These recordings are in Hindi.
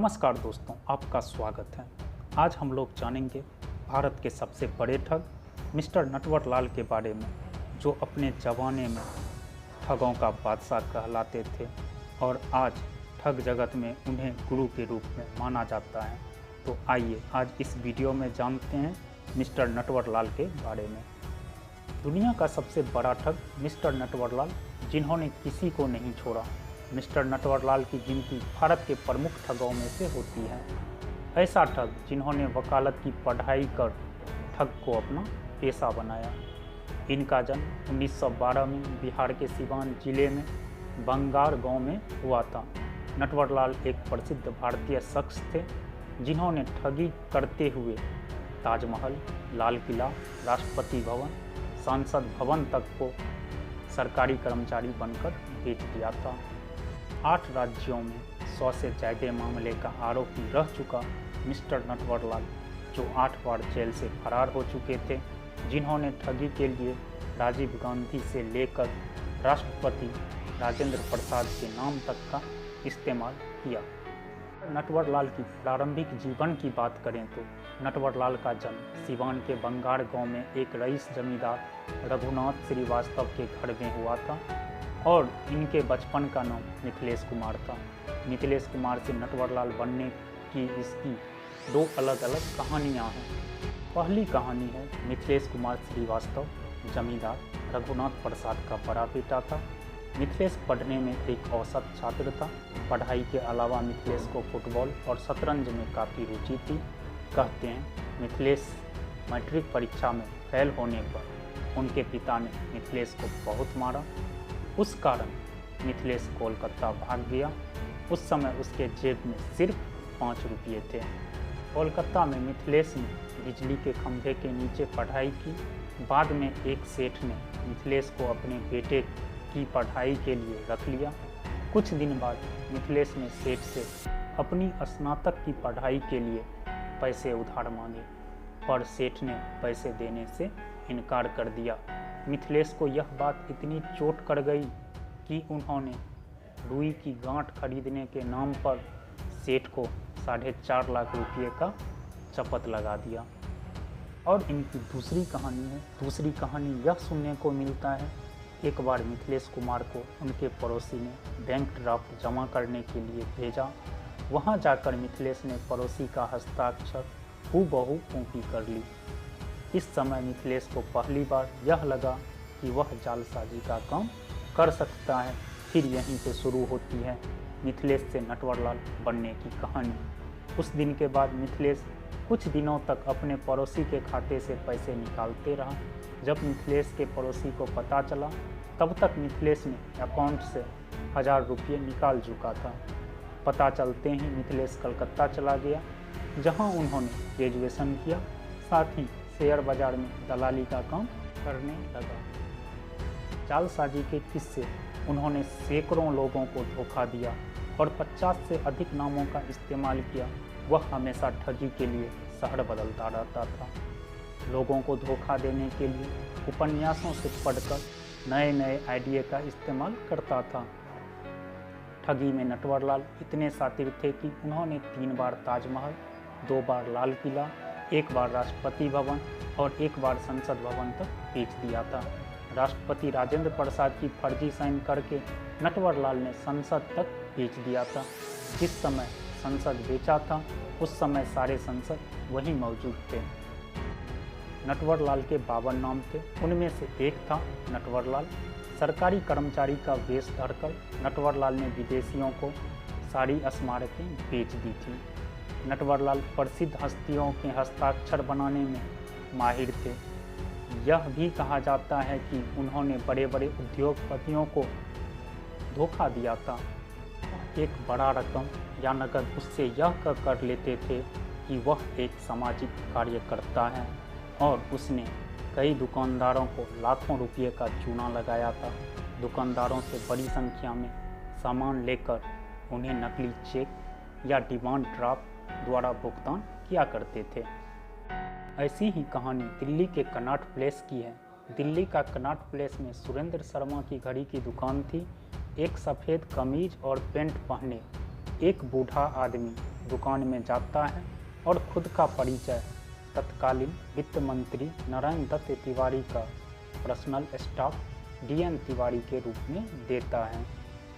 नमस्कार दोस्तों, आपका स्वागत है। आज हम लोग जानेंगे भारत के सबसे बड़े ठग मिस्टर नटवरलाल के बारे में, जो अपने ज़माने में ठगों का बादशाह कहलाते थे और आज ठग जगत में उन्हें गुरु के रूप में माना जाता है। तो आइए आज इस वीडियो में जानते हैं मिस्टर नटवरलाल के बारे में। दुनिया का सबसे बड़ा ठग मिस्टर नटवरलाल, जिन्होंने किसी को नहीं छोड़ा। मिस्टर नटवरलाल की गिनती भारत के प्रमुख ठगों में से होती है। ऐसा ठग जिन्होंने वकालत की पढ़ाई कर ठग को अपना पेशा बनाया। इनका जन्म 1912 में बिहार के सिवान जिले में बंगार गांव में हुआ था। नटवरलाल एक प्रसिद्ध भारतीय शख्स थे, जिन्होंने ठगी करते हुए ताजमहल, लाल किला, राष्ट्रपति भवन, संसद भवन तक को सरकारी कर्मचारी बनकर बेच दिया था। 8 राज्यों में 100 से ज़्यादा मामले का आरोपी रह चुका मिस्टर नटवरलाल, जो 8 बार जेल से फरार हो चुके थे, जिन्होंने ठगी के लिए राजीव गांधी से लेकर राष्ट्रपति राजेंद्र प्रसाद के नाम तक का इस्तेमाल किया। नटवरलाल की प्रारंभिक जीवन की बात करें तो नटवरलाल का जन्म सिवान के बंगार गांव में एक रईस जमींदार रघुनाथ श्रीवास्तव के घर में हुआ था और इनके बचपन का नाम मिथिलेश कुमार था। मिथिलेश कुमार से नटवरलाल बनने की इसकी 2 अलग अलग कहानियां हैं। पहली कहानी है मिथिलेश कुमार श्रीवास्तव जमींदार रघुनाथ प्रसाद का बड़ा बेटा था। मिथिलेश पढ़ने में एक औसत छात्र था। पढ़ाई के अलावा मिथिलेश को फुटबॉल और शतरंज में काफ़ी रुचि थी। कहते हैं मिथिलेश मैट्रिक परीक्षा में फेल होने पर उनके पिता ने मिथिलेश को बहुत मारा। उस कारण मिथिलेश कोलकाता भाग गया। उस समय उसके जेब में सिर्फ 5 रुपये थे। कोलकाता में मिथिलेश ने बिजली के खंभे के नीचे पढ़ाई की। बाद में एक सेठ ने मिथिलेश को अपने बेटे की पढ़ाई के लिए रख लिया। कुछ दिन बाद मिथिलेश ने सेठ से अपनी स्नातक की पढ़ाई के लिए पैसे उधार मांगे, पर सेठ ने पैसे देने से इनकार कर दिया। मिथिलेश को यह बात इतनी चोट कर गई कि उन्होंने रुई की गांठ खरीदने के नाम पर सेठ को 4.5 लाख रुपये का चपत लगा दिया। और इनकी दूसरी कहानी यह सुनने को मिलता है, एक बार मिथिलेश कुमार को उनके पड़ोसी ने बैंक ड्राफ्ट जमा करने के लिए भेजा। वहां जाकर मिथिलेश ने पड़ोसी का हस्ताक्षर हूबहू कॉपी कर ली। इस समय मिथिलेश को पहली बार यह लगा कि वह जालसाजी का काम कर सकता है। फिर यहीं से शुरू होती है मिथिलेश से नटवरलाल बनने की कहानी। उस दिन के बाद मिथिलेश कुछ दिनों तक अपने पड़ोसी के खाते से पैसे निकालते रहा। जब मिथिलेश के पड़ोसी को पता चला, तब तक मिथिलेश ने अकाउंट से 1000 रुपये निकाल चुका था। पता चलते ही मिथिलेश कलकत्ता चला गया, जहां उन्होंने ग्रेजुएशन किया। साथ ही शेयर बाजार में दलाली का काम करने लगा। जालसाजी के किस्से उन्होंने सैकड़ों लोगों को धोखा दिया और 50 से अधिक नामों का इस्तेमाल किया। वह हमेशा ठगी के लिए शहर बदलता रहता था। लोगों को धोखा देने के लिए उपन्यासों से पढ़कर नए नए आइडिया का इस्तेमाल करता था। ठगी में नटवरलाल इतने शातिर थे कि उन्होंने 3 बार ताजमहल, 2 बार लाल किला, 1 बार राष्ट्रपति भवन और 1 बार संसद भवन तक बेच दिया था। राष्ट्रपति राजेंद्र प्रसाद की फर्जी साइन करके नटवरलाल ने संसद तक बेच दिया था। जिस समय संसद बेचा था, उस समय सारे संसद वहीं मौजूद थे। नटवरलाल के 52 नाम थे, उनमें से एक था नटवरलाल। सरकारी कर्मचारी का वेश धरकर नटवरलाल ने विदेशियों को सारी स्मारकें बेच दी थी। नटवरलाल प्रसिद्ध हस्तियों के हस्ताक्षर बनाने में माहिर थे। यह भी कहा जाता है कि उन्होंने बड़े बड़े उद्योगपतियों को धोखा दिया था। एक बड़ा रकम या नकद उससे यह कर लेते थे कि वह एक सामाजिक कार्यकर्ता है और उसने कई दुकानदारों को लाखों रुपये का चूना लगाया था। दुकानदारों से बड़ी संख्या में सामान लेकर उन्हें नकली चेक या डिमांड ड्राफ्ट द्वारा भुगतान किया करते थे। ऐसी ही कहानी दिल्ली के कनॉट प्लेस की है। दिल्ली का कनॉट प्लेस में सुरेंद्र शर्मा की घड़ी की दुकान थी। एक सफ़ेद कमीज और पेंट पहने एक बूढ़ा आदमी दुकान में जाता है और खुद का परिचय तत्कालीन वित्त मंत्री नारायण दत्त तिवारी का पर्सनल स्टाफ DN तिवारी के रूप में देता है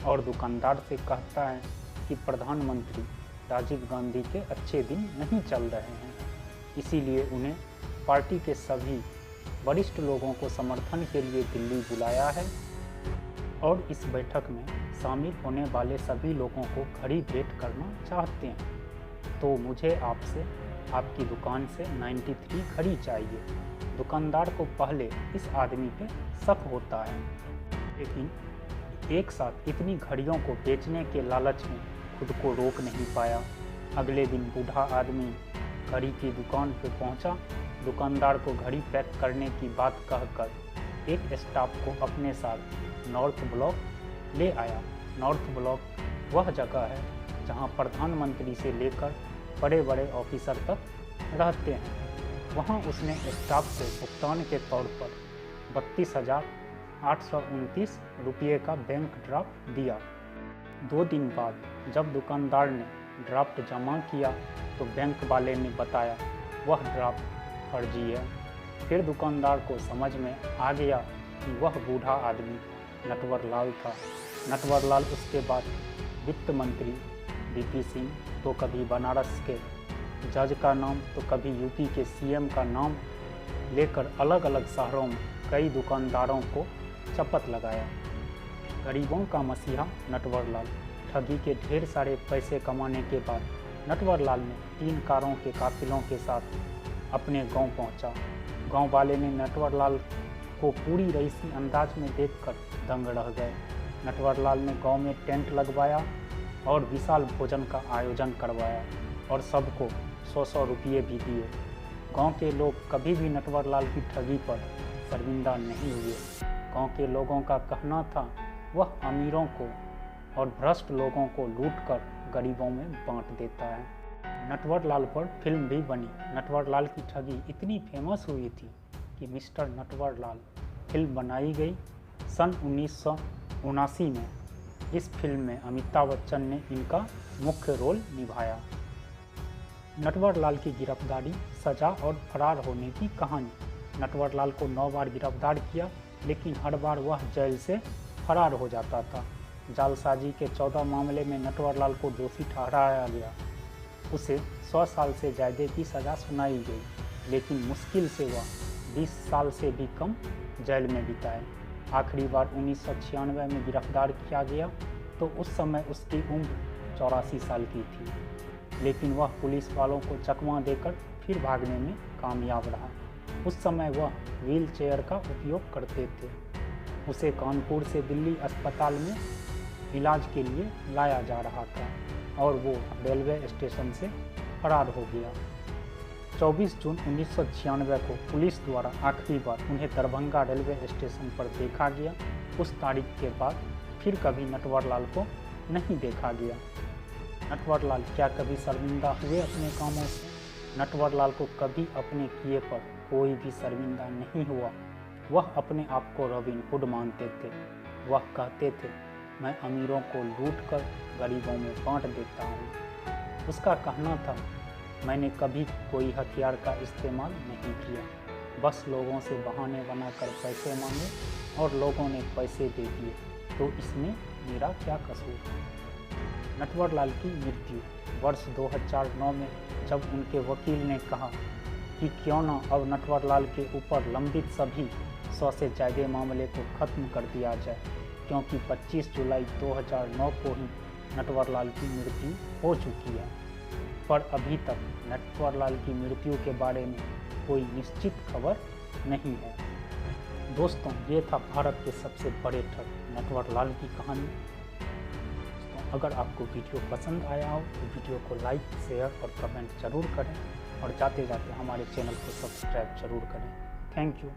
और दुकानदार से कहता है कि प्रधानमंत्री राजीव गांधी के अच्छे दिन नहीं चल रहे हैं, इसीलिए उन्हें पार्टी के सभी वरिष्ठ लोगों को समर्थन के लिए दिल्ली बुलाया है और इस बैठक में शामिल होने वाले सभी लोगों को घड़ी भेंट करना चाहते हैं। तो मुझे आपसे आपकी दुकान से 93 घड़ी चाहिए। दुकानदार को पहले इस आदमी पे शक होता है, लेकिन एक साथ इतनी घड़ियों को बेचने के लालच में खुद को रोक नहीं पाया। अगले दिन बूढ़ा आदमी घड़ी की दुकान पे पहुंचा, दुकानदार को घड़ी पैक करने की बात कहकर एक स्टाफ को अपने साथ नॉर्थ ब्लॉक ले आया। नॉर्थ ब्लॉक वह जगह है जहां प्रधानमंत्री से लेकर बड़े बड़े ऑफिसर तक रहते हैं। वहां उसने स्टाफ को भुगतान के तौर पर 32,829 रुपये का बैंक ड्राफ्ट दिया। 2 दिन बाद जब दुकानदार ने ड्राफ्ट जमा किया तो बैंक वाले ने बताया वह ड्राफ्ट फर्जी है। फिर दुकानदार को समझ में आ गया कि वह बूढ़ा आदमी नटवर लाल था। नटवर लाल उसके बाद वित्त मंत्री VP सिंह तो कभी बनारस के जज का नाम तो कभी UP के CM का नाम लेकर अलग अलग शहरों में कई दुकानदारों को चपत लगाया। गरीबों का मसीहा नटवर लाल। ठगी के ढेर सारे पैसे कमाने के बाद नटवर लाल ने 3 कारों के काफिलों के साथ अपने गांव पहुंचा। गांव वाले ने नटवर लाल को पूरी रईसी अंदाज में देखकर दंग रह गए। नटवर लाल ने गांव में टेंट लगवाया और विशाल भोजन का आयोजन करवाया और सबको 100-100 रुपये भी दिए। गांव के लोग कभी भी नटवर लाल की ठगी पर शर्मिंदा नहीं हुए। गांव के लोगों का कहना था वह अमीरों को और भ्रष्ट लोगों को लूटकर गरीबों में बांट देता है। नटवर लाल पर फिल्म भी बनी। नटवर लाल की ठगी इतनी फेमस हुई थी कि मिस्टर नटवर लाल फिल्म बनाई गई। सन 1979 में इस फिल्म में अमिताभ बच्चन ने इनका मुख्य रोल निभाया। नटवर लाल की गिरफ्तारी, सजा और फरार होने की कहानी। नटवर लाल को 9 बार गिरफ्तार किया, लेकिन हर बार वह जेल से फरार हो जाता था। जालसाजी के 14 मामले में नटवर लाल को दोषी ठहराया गया। उसे 100 साल से ज़्यादा की सज़ा सुनाई गई, लेकिन मुश्किल से वह 20 साल से भी कम जेल में बिताए। आखिरी बार 1996 में गिरफ्तार किया गया तो उस समय उसकी उम्र 84 साल की थी, लेकिन वह पुलिस वालों को चकमा देकर फिर भागने में कामयाब रहा। उस समय वह व्हील चेयर का उपयोग करते थे। उसे कानपुर से दिल्ली अस्पताल में इलाज के लिए लाया जा रहा था और वो रेलवे स्टेशन से फरार हो गया। 24 जून 1996 को पुलिस द्वारा आखिरी बार उन्हें दरभंगा रेलवे स्टेशन पर देखा गया। उस तारीख के बाद फिर कभी नटवर लाल को नहीं देखा गया। नटवर लाल क्या कभी शर्मिंदा हुए अपने कामों से? नटवर लाल को कभी अपने किए पर कोई भी शर्मिंदा नहीं हुआ। वह अपने आप को रॉबिन हुड मानते थे। वह कहते थे, मैं अमीरों को लूटकर गरीबों में बांट देता हूँ। उसका कहना था, मैंने कभी कोई हथियार का इस्तेमाल नहीं किया, बस लोगों से बहाने बनाकर पैसे मांगे और लोगों ने पैसे दे दिए, तो इसमें मेरा क्या कसूर? नटवर लाल की मृत्यु वर्ष 2009 में जब उनके वकील ने कहा कि क्यों न अब नटवर लाल के ऊपर लंबित सभी 100 से ज़्यादा मामले को ख़त्म कर दिया जाए, क्योंकि 25 जुलाई 2009 को ही नटवर लाल की मृत्यु हो चुकी है। पर अभी तक नटवर लाल की मृत्यु के बारे में कोई निश्चित खबर नहीं है। दोस्तों, ये था भारत के सबसे बड़े ठग नटवर लाल की कहानी। अगर आपको वीडियो पसंद आया हो तो वीडियो को लाइक, शेयर और कमेंट जरूर करें और जाते जाते हमारे चैनल को सब्सक्राइब जरूर करें। Thank you.